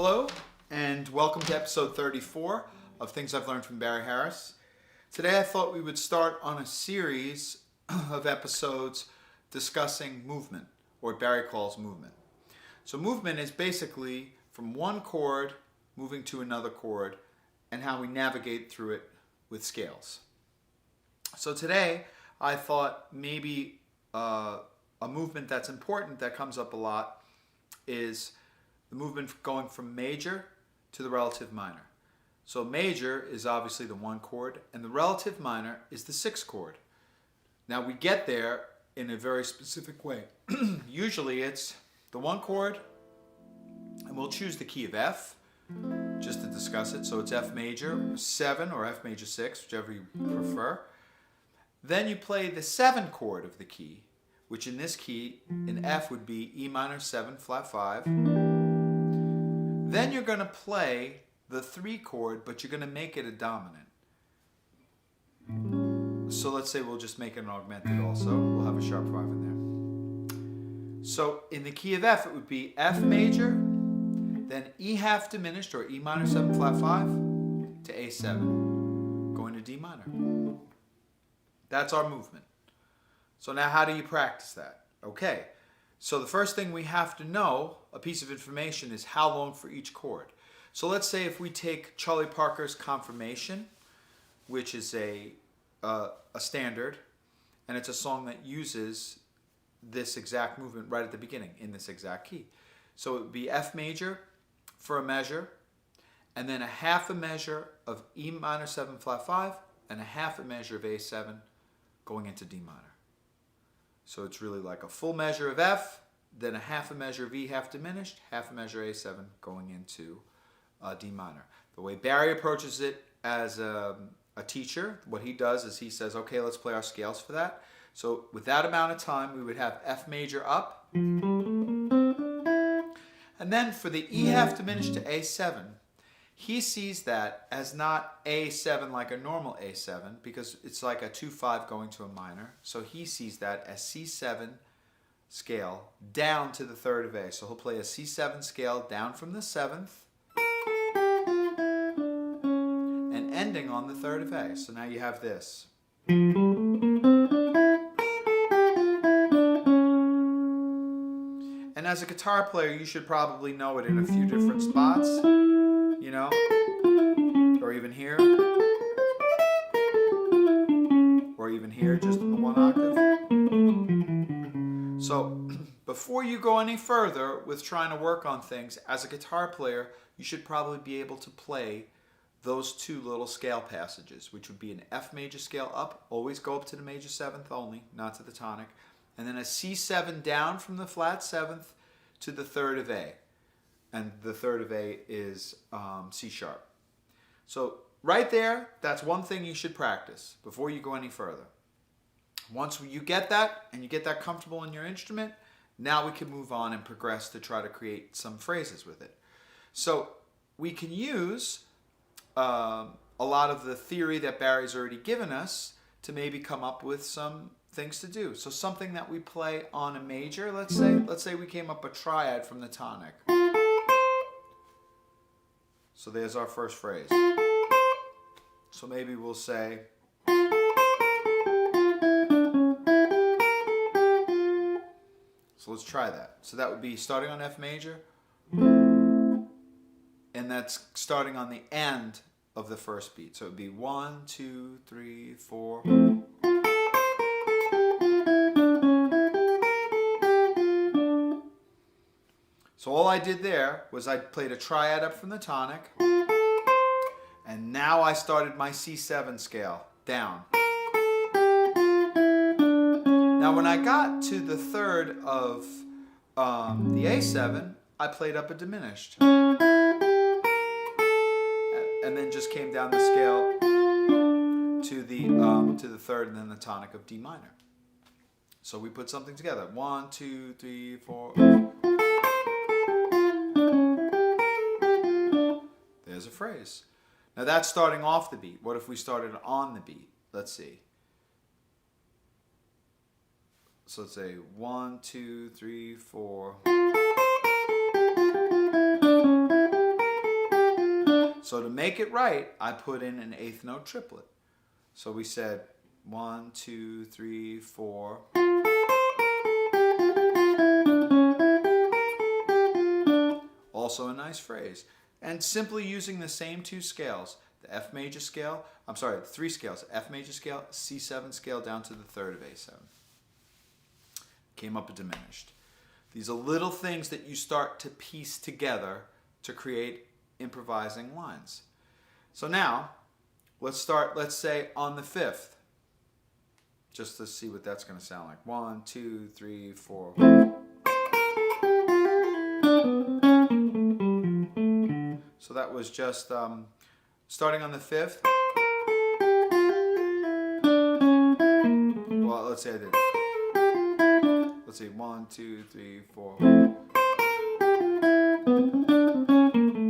Hello, and welcome to episode 34 of Things I've Learned from Barry Harris. Today I thought we would start on a series of episodes discussing movement, or what Barry calls movement. So movement is basically from one chord moving to another chord and how we navigate through it with scales. So today I thought maybe a movement that's important that comes up a lot is the movement going from major to the relative minor. So major is obviously the one chord, and the relative minor is the sixth chord. Now we get there in a very specific way. Usually it's the one chord, and we'll choose the key of F just to discuss it. So it's F major 7 or F major 6, whichever you prefer. Then you play the 7 chord of the key, which in this key, in F, would be E minor 7 flat 5. Then you're going to play the 3 chord, but you're going to make it a dominant. So let's say we'll just make it an augmented also. We'll have a sharp 5 in there. So in the key of F, it would be F major, then E half diminished, or E minor 7 flat 5, to A7, going to D minor. That's our movement. So now how do you practice that? Okay, so the first thing we have to know, a piece of information, is how long for each chord. So let's say if we take Charlie Parker's Confirmation, which is a standard, and it's a song that uses this exact movement right at the beginning in this exact key. So it would be F major for a measure, and then a half a measure of E minor 7 flat 5, and a half a measure of A7 going into D minor. So it's really like a full measure of F, then a half a measure of E half diminished, half a measure A7 going into D minor. The way Barry approaches it as a teacher, what he does is he says, okay, let's play our scales for that. So with that amount of time, we would have F major up. And then for the E half diminished to A7, he sees that as not A7 like a normal A7, because it's like a 2-5 going to a minor. So he sees that as C7 scale down to the third of A. So he'll play a C7 scale down from the 7th and ending on the third of A. So now you have this. And as a guitar player, you should probably know it in a few different spots. You know, or even here, or even here, just in the 1 octave. So before you go any further with trying to work on things, as a guitar player, you should probably be able to play those 2 little scale passages, which would be an F major scale up, always go up to the major 7th only, not to the tonic, and then a C7 down from the flat 7th to the third of A. And the third of A is C sharp. So right there, that's one thing you should practice before you go any further. Once you get that, and you get that comfortable in your instrument, now we can move on and progress to try to create some phrases with it. So we can use a lot of the theory that Barry's already given us to maybe come up with some things to do. So something that we play on a major, let's say we came up a triad from the tonic. So there's our first phrase. So maybe we'll say, so let's try that. So that would be starting on F major, and that's starting on the end of the first beat. So it would be 1, 2, 3, 4. So all I did there was I played a triad up from the tonic, and now I started my C7 scale down. Now when I got to the third of the A7, I played up a diminished, and then just came down the scale to the third and then the tonic of D minor. So we put something together. 1, 2, 3, 4. There's a phrase. Now that's starting off the beat. What if we started on the beat? Let's see. So let's say 1, 2, 3, 4. So to make it right, I put in an eighth note triplet. So we said 1, 2, 3, 4. Also a nice phrase. And simply using the same two scales, the F major scale, I'm sorry, 3 scales, F major scale, C7 scale down to the third of A7. Came up a diminished. These are little things that you start to piece together to create improvising lines. So now, let's start, let's say, on the 5th. Just to see what that's going to sound like. 1, 2, 3, 4. So that was just starting on the 5th. Well, let's say I did. Let's see, 1, 2, 3, 4.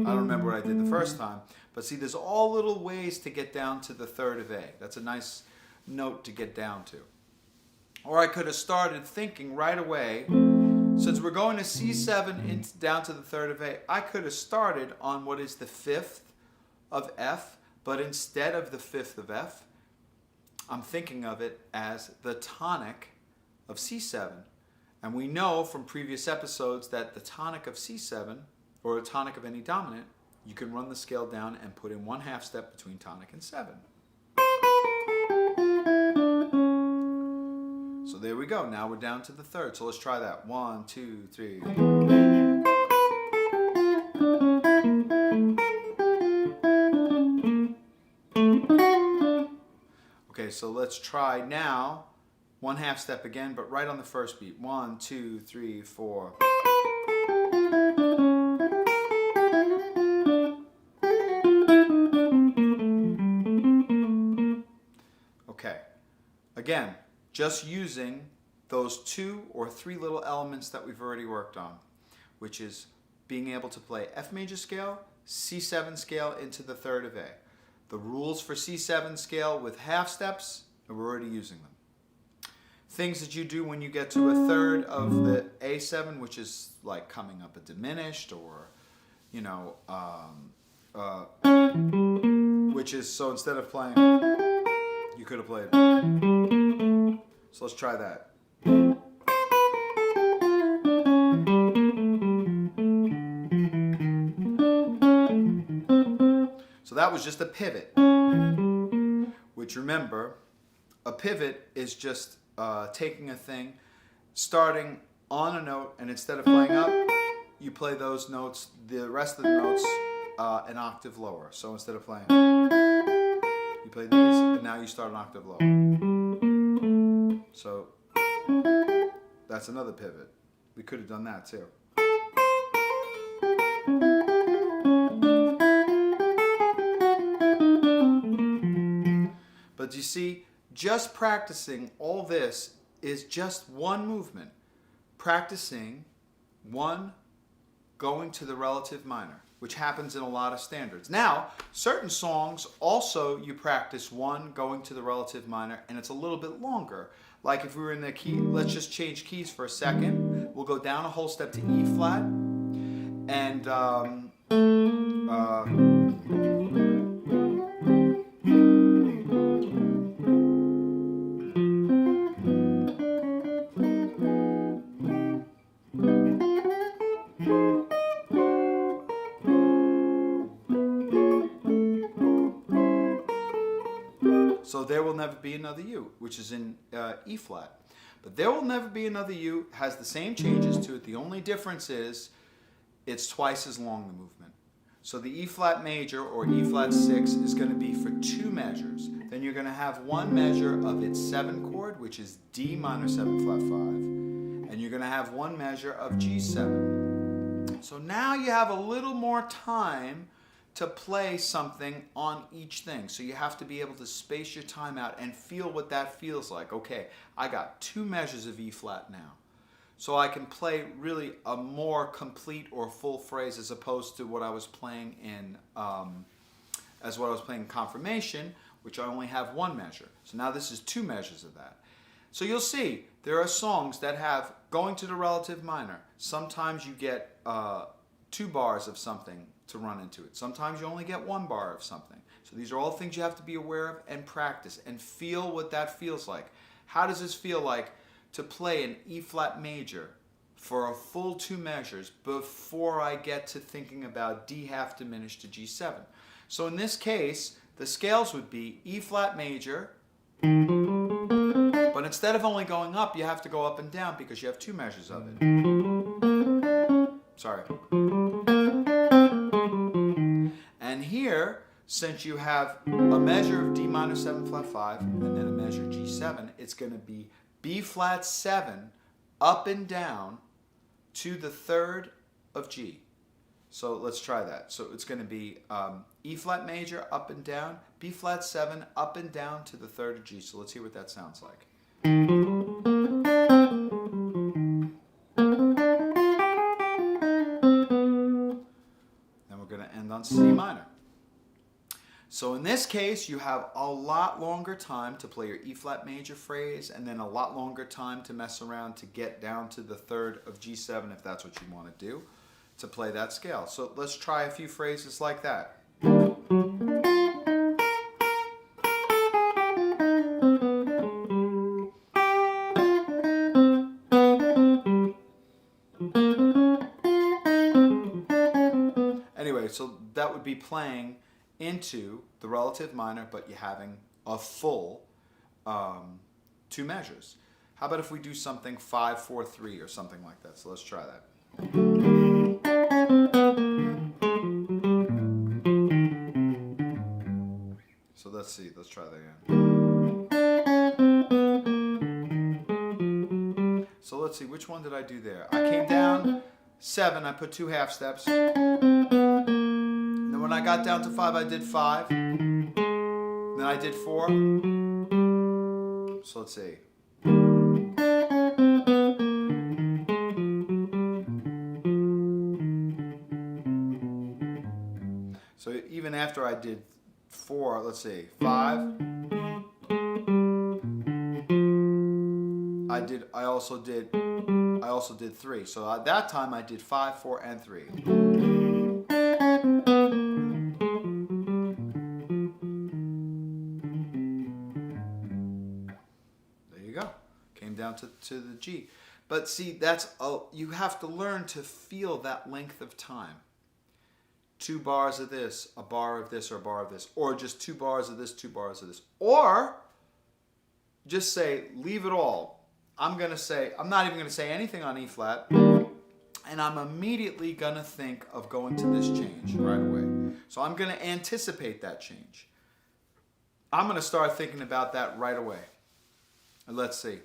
I don't remember what I did the first time. But see, there's all little ways to get down to the third of A. That's a nice note to get down to. Or I could have started thinking right away, since we're going to C7 down to the third of A, I could have started on what is the 5th of F, but instead of the 5th of F, I'm thinking of it as the tonic of C7. And we know from previous episodes that the tonic of C7, or a tonic of any dominant, you can run the scale down and put in 1/2 step between tonic and 7. So there we go. Now we're down to the third. So let's try that. 1, 2, 3. Okay, so let's try now 1/2 step again, but right on the first beat. 1, 2, 3, 4. Okay, again, just using those 2 or 3 little elements that we've already worked on, which is being able to play F major scale, C7 scale into the third of A. The rules for C7 scale with 1/2 steps, and we're already using them. Things that you do when you get to a third of the A7, which is like coming up a diminished, or, you know, which is, so instead of playing, you could have played. So let's try that. So that was just a pivot, which, remember, a pivot is just taking a thing, starting on a note, and instead of playing up, you play those notes, the rest of the notes, an octave lower. So instead of playing, you play these, and now you start an octave lower. So that's another pivot. We could have done that too. But you see, just practicing all this is just one movement. Practicing one going to the relative minor, which happens in a lot of standards. Now, certain songs also you practice one going to the relative minor, and it's a little bit longer. Like if we were in the key, let's just change keys for a second. We'll go down a whole step to E flat, and so There Will Never Be Another You, which is in E flat. But There Will Never Be Another You has the same changes to it. The only difference is it's twice as long, the movement. So the E flat major, or E flat 6, is going to be for 2 measures. Then you're going to have one measure of its 7 chord, which is D minor 7 flat 5. And you're going to have one measure of G7. So now you have a little more time to play something on each thing. So you have to be able to space your time out and feel what that feels like. Okay, I got 2 measures of E flat now. So I can play really a more complete or full phrase, as opposed to what I was playing in confirmation, which I only have 1 measure. So now this is 2 measures of that. So you'll see there are songs that have going to the relative minor. Sometimes you get 2 bars of something to run into it. Sometimes you only get one bar of something. So these are all things you have to be aware of and practice and feel what that feels like. How does this feel like to play an E flat major for a full 2 measures before I get to thinking about D half diminished to G7? So in this case, the scales would be E flat major, but instead of only going up, you have to go up and down because you have 2 measures of it. Sorry. And here, since you have a measure of D minor 7 flat 5 and then a measure G7, it's going to be B flat 7 up and down to the 3rd of G. So let's try that. So it's going to be E flat major up and down, B flat 7 up and down to the 3rd of G. So let's hear what that sounds like. Then we're going to end on C minor. So in this case, you have a lot longer time to play your E flat major phrase and then a lot longer time to mess around to get down to the 3rd of G7 if that's what you want to do, to play that scale. So let's try a few phrases like that. Anyway, so that would be playing into the relative minor, but you're having a full 2 measures. How about if we do something 5-4-3 or something like that? So let's try that. So let's see, let's try that again. So let's see, which one did I do there? I came down 7, I put 2 half steps. Then when I got down to 5, I did 5. Then I did 4. So let's see. So even after I did 4, let's see, 5. I also did 3. So at that time I did 5, 4, and 3. There you go. Came down to the G. But see, you have to learn to feel that length of time. 2 bars of this, a bar of this, or a bar of this, or just 2 bars of this, 2 bars of this, or just say, leave it all. I'm not even going to say anything on E flat, and I'm immediately going to think of going to this change right away. So I'm going to anticipate that change. I'm going to start thinking about that right away. And let's see.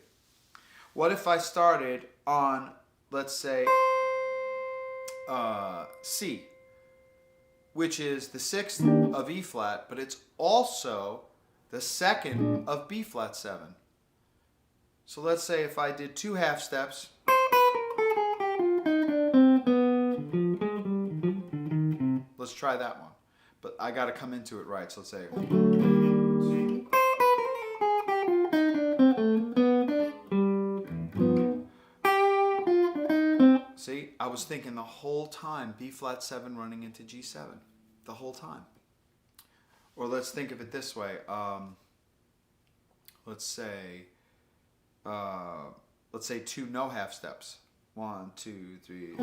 What if I started on, let's say, C, which is the 6th of E flat, but it's also the 2nd of B flat 7. So let's say if I did 2 half steps, let's try that one. But I got to come into it right. So let's say, see, I was thinking the whole time B flat 7 running into G7, the whole time. Or let's think of it this way. Let's say 2 no half steps. 1, 2, 3.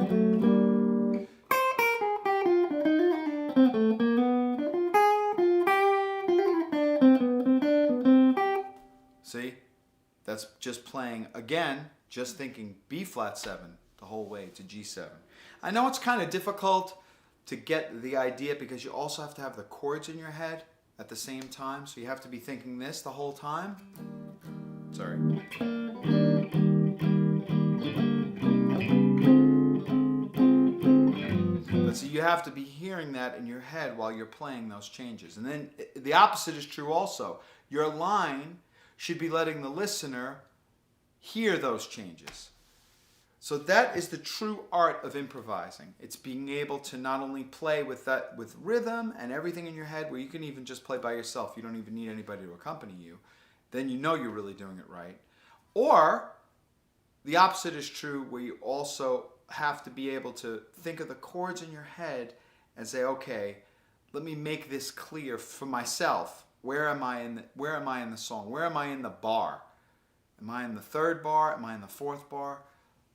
See, that's just playing again, just thinking B flat 7 the whole way to G7. I know it's kind of difficult to get the idea because you also have to have the chords in your head at the same time, so you have to be thinking this the whole time. Sorry. But so you have to be hearing that in your head while you're playing those changes. And then the opposite is true also. Your line should be letting the listener hear those changes. So that is the true art of improvising. It's being able to not only play with rhythm and everything in your head, where you can even just play by yourself. You don't even need anybody to accompany you. Then you know you're really doing it right. Or the opposite is true, where you also have to be able to think of the chords in your head and say, okay, let me make this clear for myself. Where am I in the song? Where am I in the bar? Am I in the third bar? Am I in the fourth bar?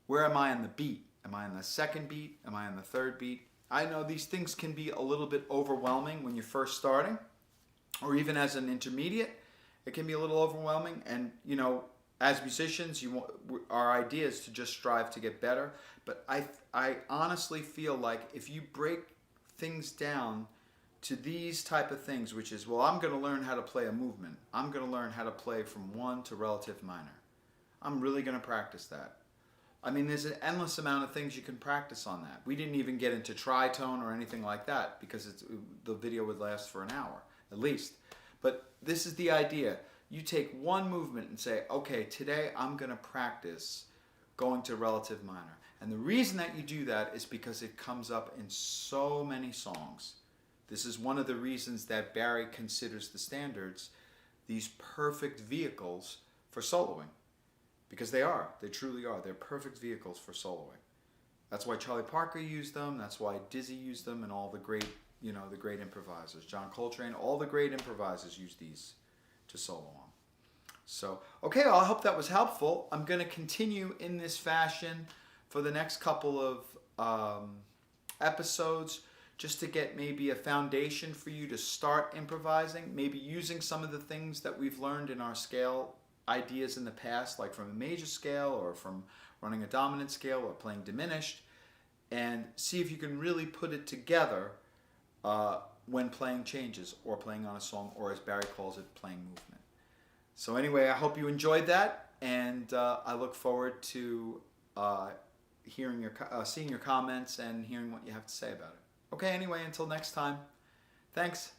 Where am I in the beat? Am I in the second beat? Am I in the third beat? I know these things can be a little bit overwhelming when you're first starting, or even as an intermediate, it can be a little overwhelming. And as musicians, our idea is to just strive to get better. But I honestly feel like if you break things down to these type of things, which is, well, I'm going to learn how to play a movement. I'm going to learn how to play from 1 to relative minor. I'm really going to practice that. I mean, there's an endless amount of things you can practice on that. We didn't even get into tritone or anything like that because the video would last for an hour at least. But this is the idea. You take one movement and say, okay, today I'm going to practice going to relative minor. And the reason that you do that is because it comes up in so many songs. This is one of the reasons that Barry considers the standards these perfect vehicles for soloing. Because they truly are. They're perfect vehicles for soloing. That's why Charlie Parker used them. That's why Dizzy used them, and all the great, the great improvisers. John Coltrane, all the great improvisers use these to solo on. So, okay, well, I hope that was helpful. I'm going to continue in this fashion for the next couple of episodes, just to get maybe a foundation for you to start improvising, maybe using some of the things that we've learned in our scale ideas in the past, like from a major scale or from running a dominant scale or playing diminished, and see if you can really put it together when playing changes or playing on a song, or as Barry calls it, playing movement. So anyway, I hope you enjoyed that, and I look forward to seeing your comments and hearing what you have to say about it. Okay, anyway, until next time, thanks.